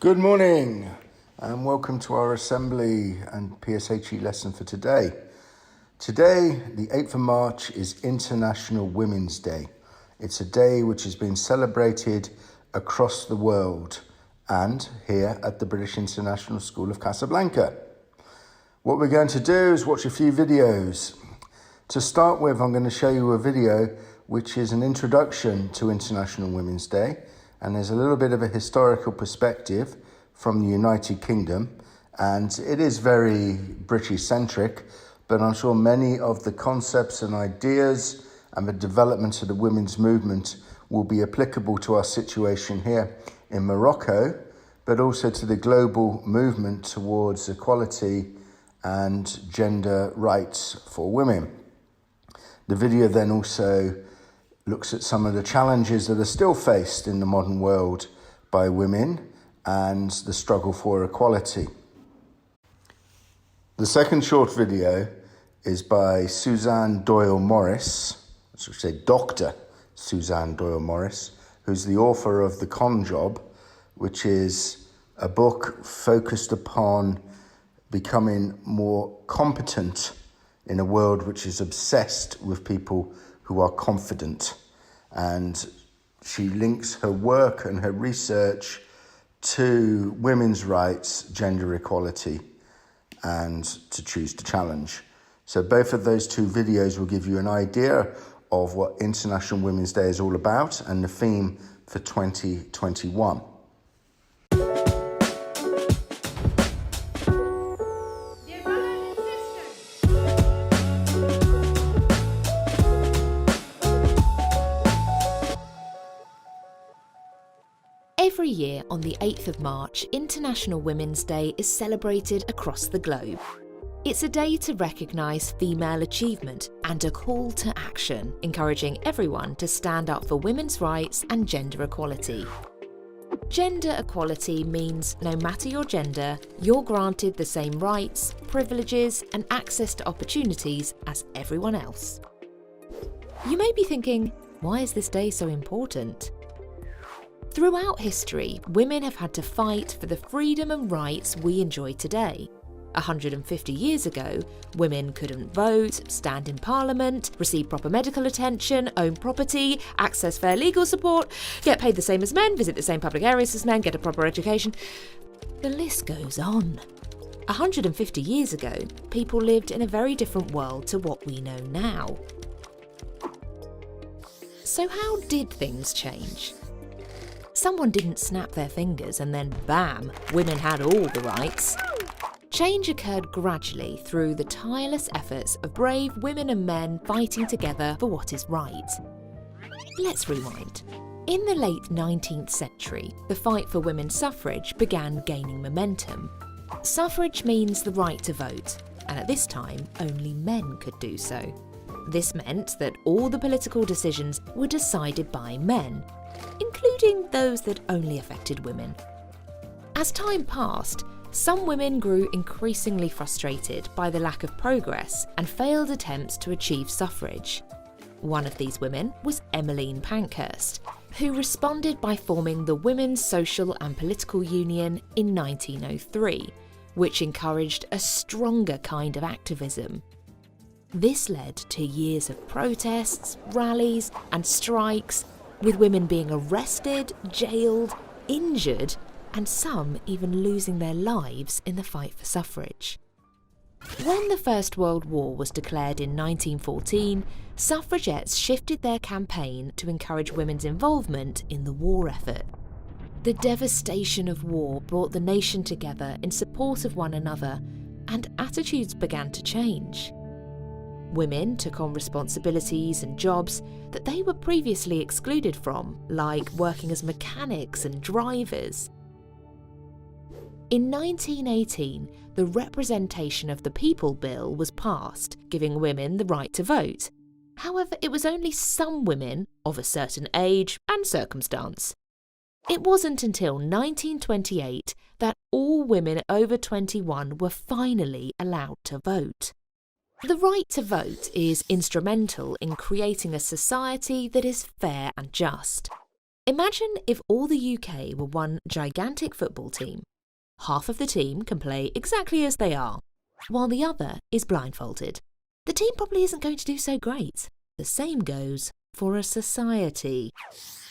Good morning and welcome to our assembly and PSHE lesson for today. Today, the 8th of March, is International Women's Day. It's a day which has been celebrated across the world and here at the British International School of Casablanca. What we're going to do is watch a few videos. To start with, I'm going to show you a video which is an introduction to International Women's Day, and there's a little bit of a historical perspective from the United Kingdom, and it is very British-centric, but I'm sure many of the concepts and ideas and the development of the women's movement will be applicable to our situation here in Morocco, but also to the global movement towards equality and gender rights for women. The video then also looks at some of the challenges that are still faced in the modern world by women and the struggle for equality. The second short video is by Suzanne Doyle Morris, I should say Dr. Suzanne Doyle Morris, who's the author of The Con Job, which is a book focused upon becoming more competent in a world which is obsessed with people who are confident. And she links her work and her research to women's rights, gender equality, and to choose to challenge. So both of those two videos will give you an idea of what International Women's Day is all about and the theme for 2021. Every year on the 8th of March, International Women's Day is celebrated across the globe. It's a day to recognise female achievement and a call to action, encouraging everyone to stand up for women's rights and gender equality. Gender equality means no matter your gender, you're granted the same rights, privileges and access to opportunities as everyone else. You may be thinking, why is this day so important? Throughout history, women have had to fight for the freedom and rights we enjoy today. 150 years ago, women couldn't vote, stand in parliament, receive proper medical attention, own property, access fair legal support, get paid the same as men, visit the same public areas as men, get a proper education. The list goes on. 150 years ago, people lived in a very different world to what we know now. So how did things change? Someone didn't snap their fingers and then bam, women had all the rights. Change occurred gradually through the tireless efforts of brave women and men fighting together for what is right. Let's rewind. In the late 19th century, the fight for women's suffrage began gaining momentum. Suffrage means the right to vote, and at this time, only men could do so. This meant that all the political decisions were decided by men, including those that only affected women. As time passed, some women grew increasingly frustrated by the lack of progress and failed attempts to achieve suffrage. One of these women was Emmeline Pankhurst, who responded by forming the Women's Social and Political Union in 1903, which encouraged a stronger kind of activism. This led to years of protests, rallies and strikes, with women being arrested, jailed, injured, and some even losing their lives in the fight for suffrage. When the First World War was declared in 1914, suffragettes shifted their campaign to encourage women's involvement in the war effort. The devastation of war brought the nation together in support of one another, and attitudes began to change. Women took on responsibilities and jobs that they were previously excluded from, like working as mechanics and drivers. In 1918, the Representation of the People Bill was passed, giving women the right to vote. However, it was only some women of a certain age and circumstance. It wasn't until 1928 that all women over 21 were finally allowed to vote. The right to vote is instrumental in creating a society that is fair and just. Imagine if all the UK were one gigantic football team. Half of the team can play exactly as they are, while the other is blindfolded. The team probably isn't going to do so great. The same goes for a society.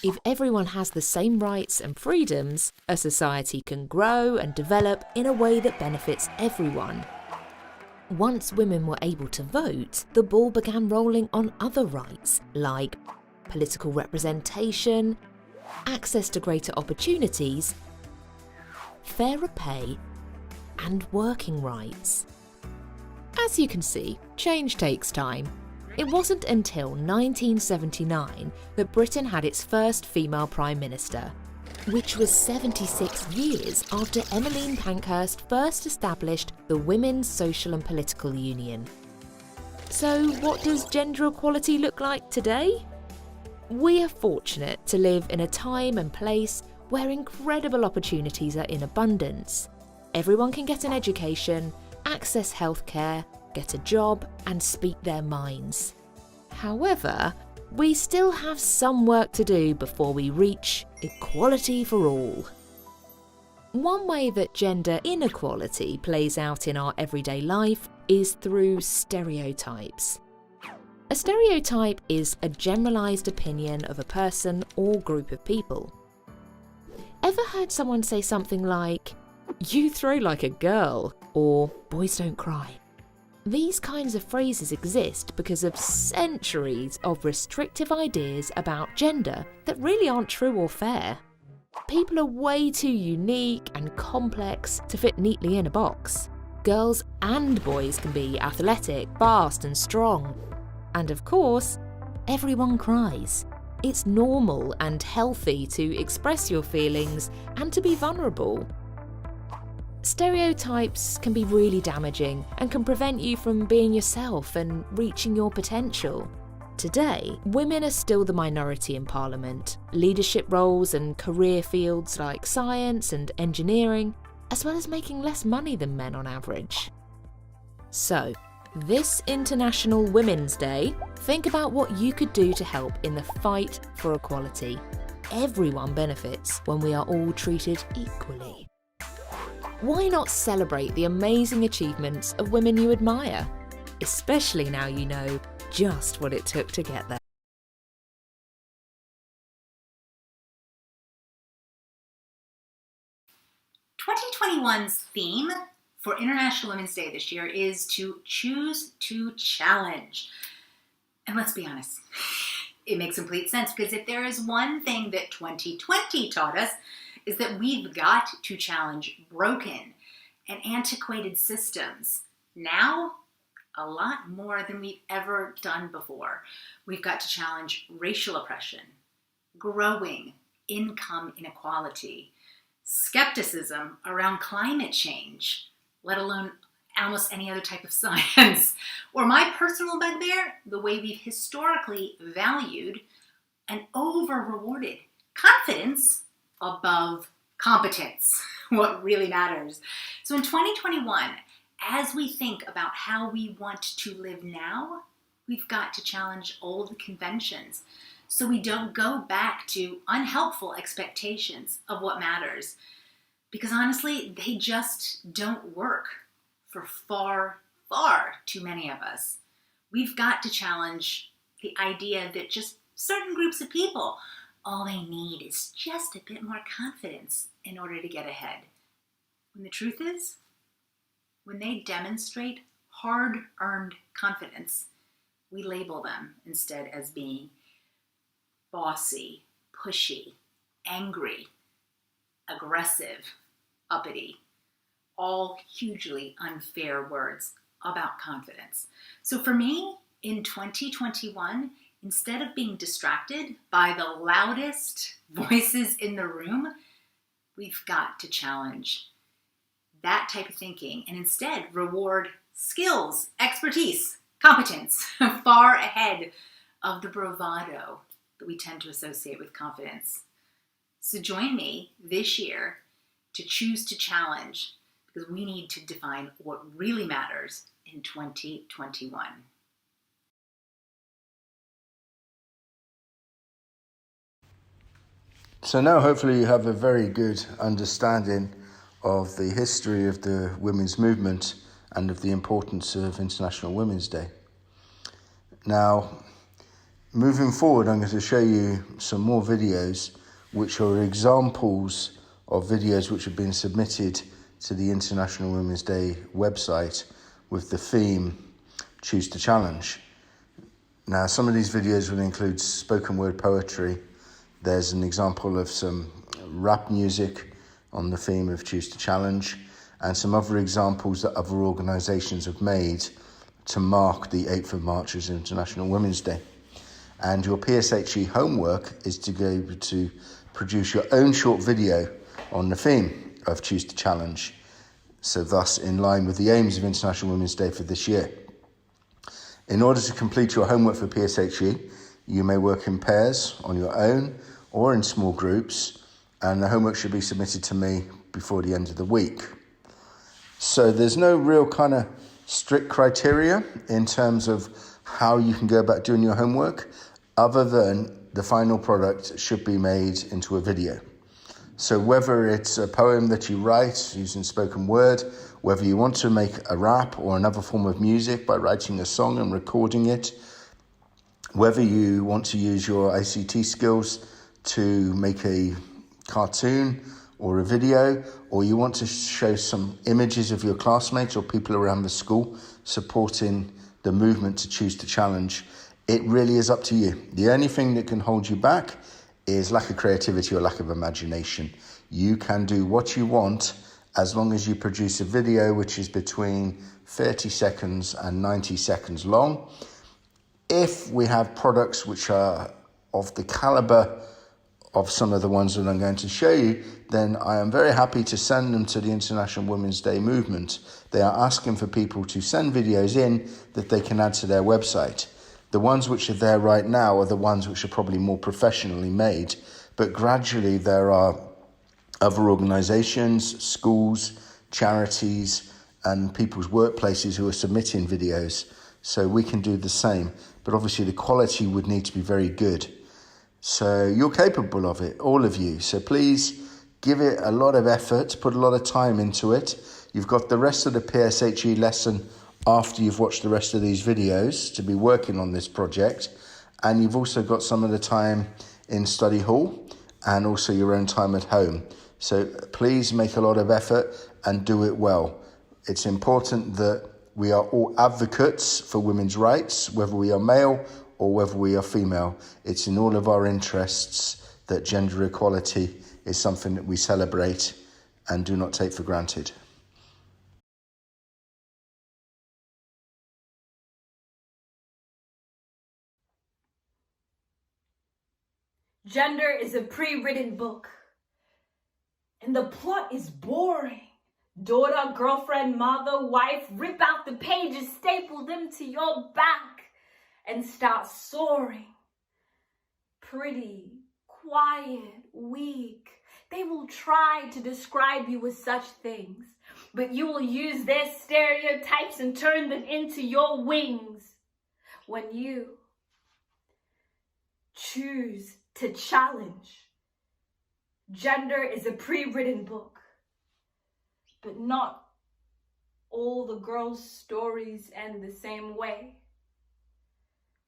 If everyone has the same rights and freedoms, a society can grow and develop in a way that benefits everyone. Once women were able to vote, the ball began rolling on other rights like political representation, access to greater opportunities, fairer pay, and working rights. As you can see, change takes time. It wasn't until 1979 that Britain had its first female Prime Minister, which was 76 years after Emmeline Pankhurst first established the Women's Social and Political Union. So what does gender equality look like today? We are fortunate to live in a time and place where incredible opportunities are in abundance. Everyone can get an education, access healthcare, get a job, and speak their minds. However, we still have some work to do before we reach equality for all. One way that gender inequality plays out in our everyday life is through stereotypes. A stereotype is a generalised opinion of a person or group of people. Ever heard someone say something like, "You throw like a girl," or "boys don't cry"? These kinds of phrases exist because of centuries of restrictive ideas about gender that really aren't true or fair. People are way too unique and complex to fit neatly in a box. Girls and boys can be athletic, fast and strong. And of course, everyone cries. It's normal and healthy to express your feelings and to be vulnerable. Stereotypes can be really damaging and can prevent you from being yourself and reaching your potential. Today, women are still the minority in Parliament, leadership roles and career fields like science and engineering, as well as making less money than men on average. So, this International Women's Day, think about what you could do to help in the fight for equality. Everyone benefits when we are all treated equally. Why not celebrate the amazing achievements of women you admire? Especially now you know just what it took to get there. 2021's theme for International Women's Day this year is to choose to challenge. And let's be honest, it makes complete sense, because if there is one thing that 2020 taught us, is that we've got to challenge broken and antiquated systems. Now, a lot more than we've ever done before. We've got to challenge racial oppression, growing income inequality, skepticism around climate change, let alone almost any other type of science, or my personal bugbear, the way we've historically valued and over-rewarded confidence above competence, what really matters. So in 2021, as we think about how we want to live now, we've got to challenge old conventions so we don't go back to unhelpful expectations of what matters. Because honestly, they just don't work for far, far too many of us. We've got to challenge the idea that just certain groups of people, all they need is just a bit more confidence in order to get ahead. When the truth is, when they demonstrate hard-earned confidence, we label them instead as being bossy, pushy, angry, aggressive, uppity, all hugely unfair words about confidence. So for me, in 2021, instead of being distracted by the loudest voices in the room, we've got to challenge that type of thinking and instead reward skills, expertise, competence far ahead of the bravado that we tend to associate with confidence. So join me this year to choose to challenge, because we need to define what really matters in 2021. So now hopefully you have a very good understanding of the history of the women's movement and of the importance of International Women's Day. Now, moving forward, I'm going to show you some more videos which are examples of videos which have been submitted to the International Women's Day website with the theme Choose to Challenge. Now, some of these videos will include spoken word poetry. There's an example of some rap music on the theme of Choose to Challenge, and some other examples that other organisations have made to mark the 8th of March as International Women's Day. And your PSHE homework is to go able to produce your own short video on the theme of Choose to Challenge, so thus in line with the aims of International Women's Day for this year. In order to complete your homework for PSHE, you may work in pairs, on your own, or in small groups, and the homework should be submitted to me before the end of the week. So there's no real kind of strict criteria in terms of how you can go about doing your homework, other than the final product should be made into a video. So whether it's a poem that you write using spoken word, whether you want to make a rap or another form of music by writing a song and recording it, whether you want to use your ICT skills to make a cartoon or a video, or you want to show some images of your classmates or people around the school supporting the movement to Choose to Challenge, it really is up to you. The only thing that can hold you back is lack of creativity or lack of imagination. You can do what you want as long as you produce a video which is between 30 seconds and 90 seconds long. If we have products which are of the caliber of some of the ones that I'm going to show you, then I am very happy to send them to the International Women's Day movement. They are asking for people to send videos in that they can add to their website. The ones which are there right now are the ones which are probably more professionally made, but gradually there are other organisations, schools, charities, and people's workplaces who are submitting videos, so we can do the same. But obviously the quality would need to be very good. So you're capable of it, all of you. So please give it a lot of effort, put a lot of time into it. You've got the rest of the PSHE lesson after you've watched the rest of these videos to be working on this project. And you've also got some of the time in study hall and also your own time at home. So please make a lot of effort and do it well. It's important that we are all advocates for women's rights, whether we are male or whether we are female. It's in all of our interests that gender equality is something that we celebrate and do not take for granted. Gender is a pre-written book, and the plot is boring. Daughter, girlfriend, mother, wife, rip out the pages, staple them to your back, and start soaring. Pretty, quiet, weak. They will try to describe you with such things, but you will use their stereotypes and turn them into your wings. When you choose to challenge, gender is a pre-written book, but not all the girls' stories end the same way.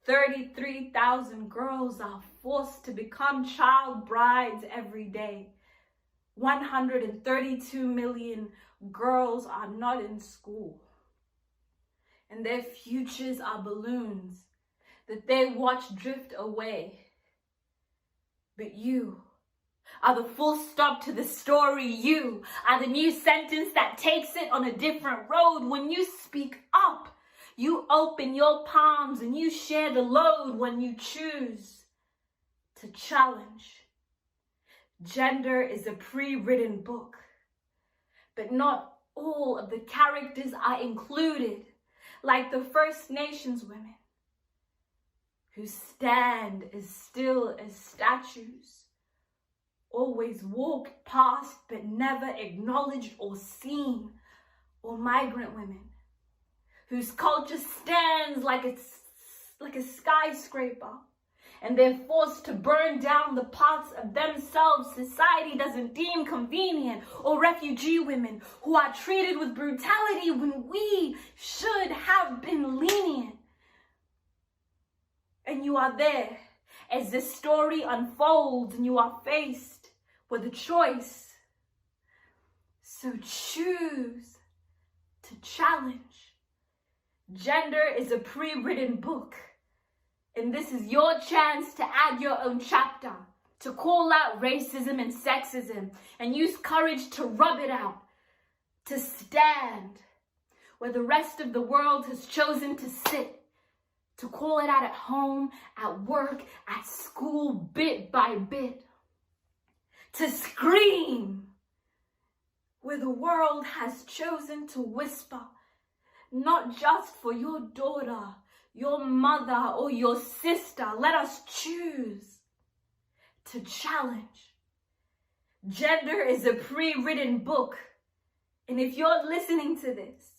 33,000 girls are forced to become child brides every day. 132 million girls are not in school, and their futures are balloons that they watch drift away. But you are the full stop to the story. You are the new sentence that takes it on a different road. When you speak up, you open your palms and you share the load when you choose to challenge. Gender is a pre-written book, but not all of the characters are included, like the First Nations women who stand as still as statues, always walked past but never acknowledged or seen, or migrant women whose culture stands like a skyscraper and they're forced to burn down the parts of themselves society doesn't deem convenient, or refugee women who are treated with brutality when we should have been lenient. And you are there as this story unfolds and you are faced with a choice. So choose to challenge. Gender is a pre-written book, and this is your chance to add your own chapter, to call out racism and sexism, and use courage to rub it out, to stand where the rest of the world has chosen to sit, to call it out at home, at work, at school, bit by bit, to scream where the world has chosen to whisper, not just for your daughter, your mother, or your sister. Let us choose to challenge. Gender is a pre-written book, and if you're listening to this,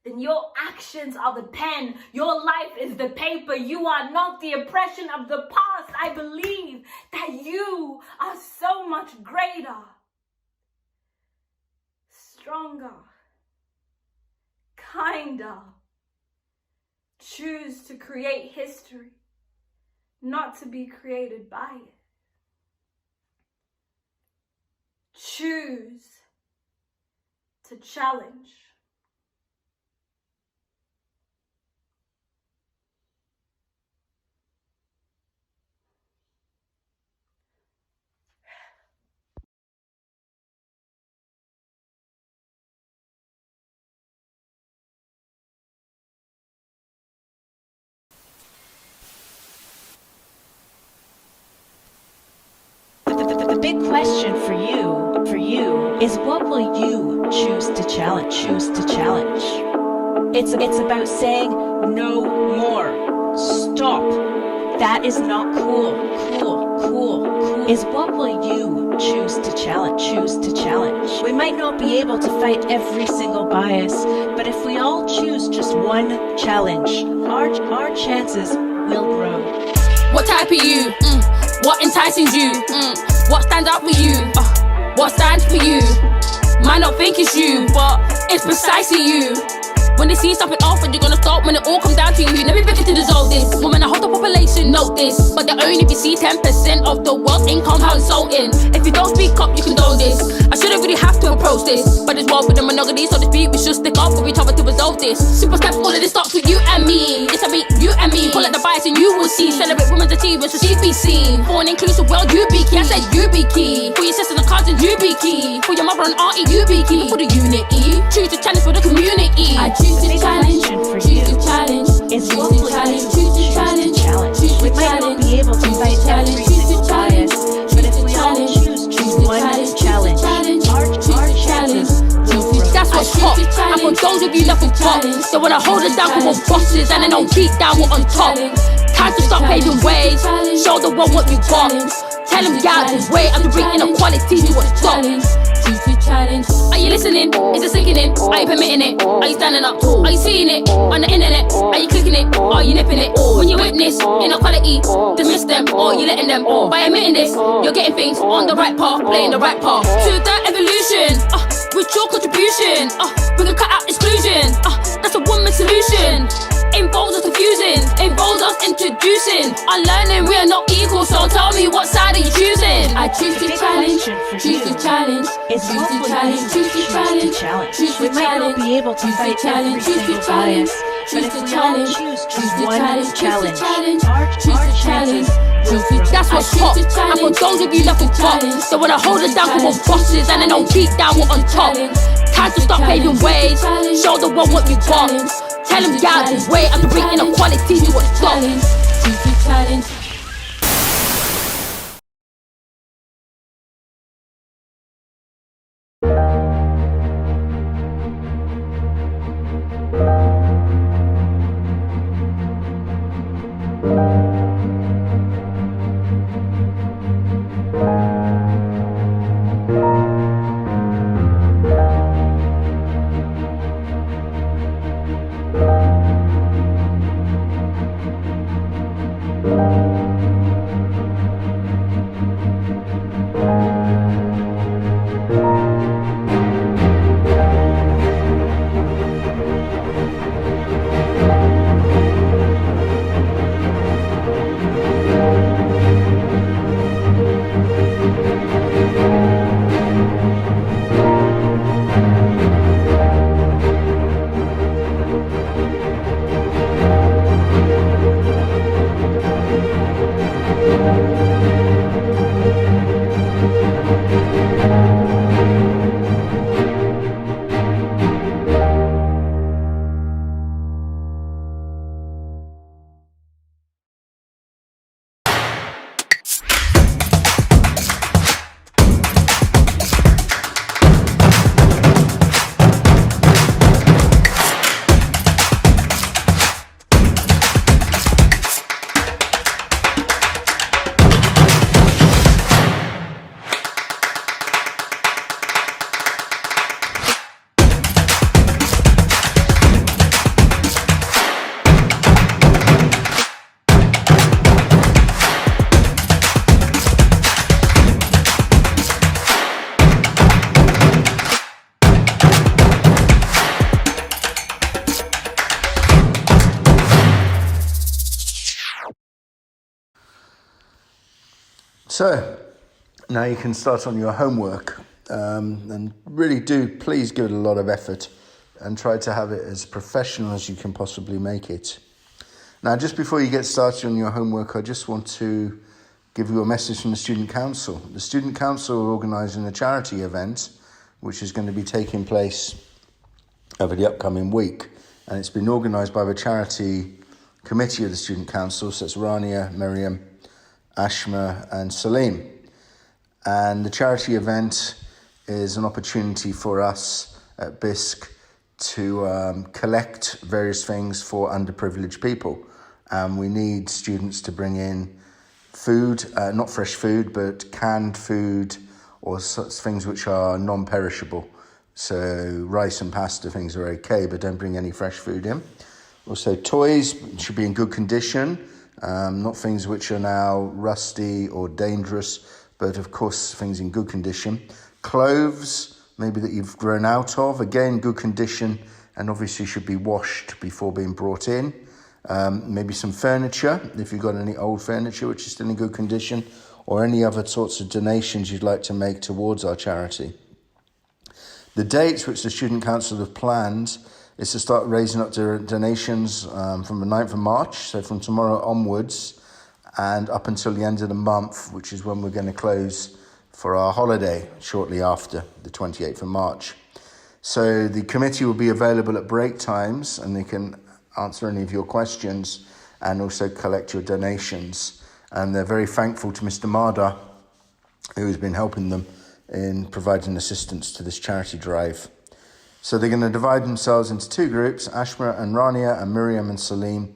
then your actions are the pen, your life is the paper. You are not the oppression of the past. I believe that you are so much greater, stronger, kinder. Choose to create history, not to be created by it. Choose to challenge. The big question for you is, what will you choose to challenge? It's about saying no more. Stop. That is not cool. Is what will you choose to challenge? We might not be able to fight every single bias, but if we all choose just one challenge, our chances will grow. What type are you? What entices you? What stands out for you? What stands for you? Might not think it's you, but it's precisely you. When they see something off and you're gonna stop when it all comes down to you. Let me begin to dissolve this. Women, I hope the population note this, but they only see 10% of the world's income. How insulting. If you don't speak up, you condone this. I shouldn't really have to approach this, but it's world with the monogamy, so to speak. We should stick up for each other to resolve this. Simple steps, all of this starts with you and me. This I mean, you and me. Pull out the bias and you will see. Celebrate women's achievements, so she be seen. For an inclusive world, you be key. I said you be key. For your sisters and cousins, you be key. For your mother and auntie, you be key. For the unity, choose to challenge for the community. I choose to challenge, choose to challenge, is what will you choose to challenge, we might not be able to fight every single bias, but if we all choose one challenge, our chances will grow. That's what's hot, and for those of you left with pop, they wanna hold us down for bosses, and then they'll beat down we're on top. Time to stop paving ways, show the world what you got. Tell them get out this way, and to bring inequality to a stop. Are you listening? Is it sinking in? Are you permitting it? Are you standing up? Are you seeing it on the internet? Are you clicking it? Are you nipping it? When you witness inequality, dismiss them, or you letting them. By admitting this, you're getting things on the right path, playing the right path. To that evolution, with your contribution, we can cut out exclusion. That's a one-man solution. Involves us confusing, involves us introducing, unlearning we are not equal, so tell me what side are you choosing? I choose to challenge, choose to challenge, It's choose what to will challenge, you choose to challenge, choose to challenge. We might not be able to fight every single bias, but if we all choose one challenge, our chances will grow. That's what's hot, and for those of you left with pop, they wanna hold us down for bosses, and then they'll beat down we're on top. Time to stop paving ways, show the world what you got. Tell them get out this way, and to bring inequality to a stop. Choose to challenge. Thank you. So now you can start on your homework, and really do please give it a lot of effort and try to have it as professional as you can possibly make it. Now, just before you get started on your homework, I just want to give you a message from the Student Council. The Student Council are organising a charity event which is going to be taking place over the upcoming week, and it's been organised by the charity committee of the Student Council, so it's Rania, Miriam, Ashma and Salim. And the charity event is an opportunity for us at BISC to collect various things for underprivileged people. We need students to bring in food, not fresh food, but canned food or such things which are non-perishable. So rice and pasta things are okay, but don't bring any fresh food in. Also toys should be in good condition, not things which are now rusty or dangerous, but of course things in good condition. Clothes, maybe that you've grown out of, again, good condition, and obviously should be washed before being brought in. Maybe some furniture, if you've got any old furniture which is still in good condition, or any other sorts of donations you'd like to make towards our charity. The dates which the Student Council have planned is to start raising up donations from the 9th of March, so from tomorrow onwards, and up until the end of the month, which is when we're going to close for our holiday shortly after, the 28th of March. So the committee will be available at break times, and they can answer any of your questions and also collect your donations. And they're very thankful to Mr. Marda, who has been helping them in providing assistance to this charity drive. So they're going to divide themselves into two groups, Ashma and Rania and Miriam and Salim,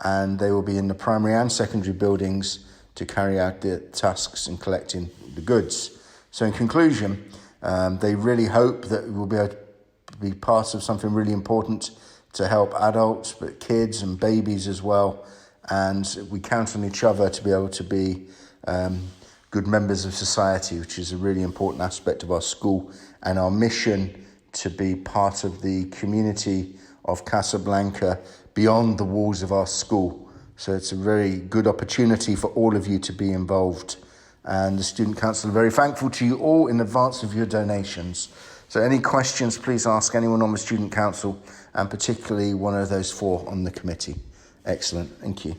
and they will be in the primary and secondary buildings to carry out the tasks in collecting the goods. So in conclusion, they really hope that we'll be able to be part of something really important to help adults, but kids and babies as well. And we count on each other to be able to be good members of society, which is a really important aspect of our school and our mission to be part of the community of Casablanca beyond the walls of our school. So it's a very good opportunity for all of you to be involved. And the Student Council are very thankful to you all in advance of your donations. So any questions, please ask anyone on the Student Council, and particularly one of those four on the committee. Excellent, thank you.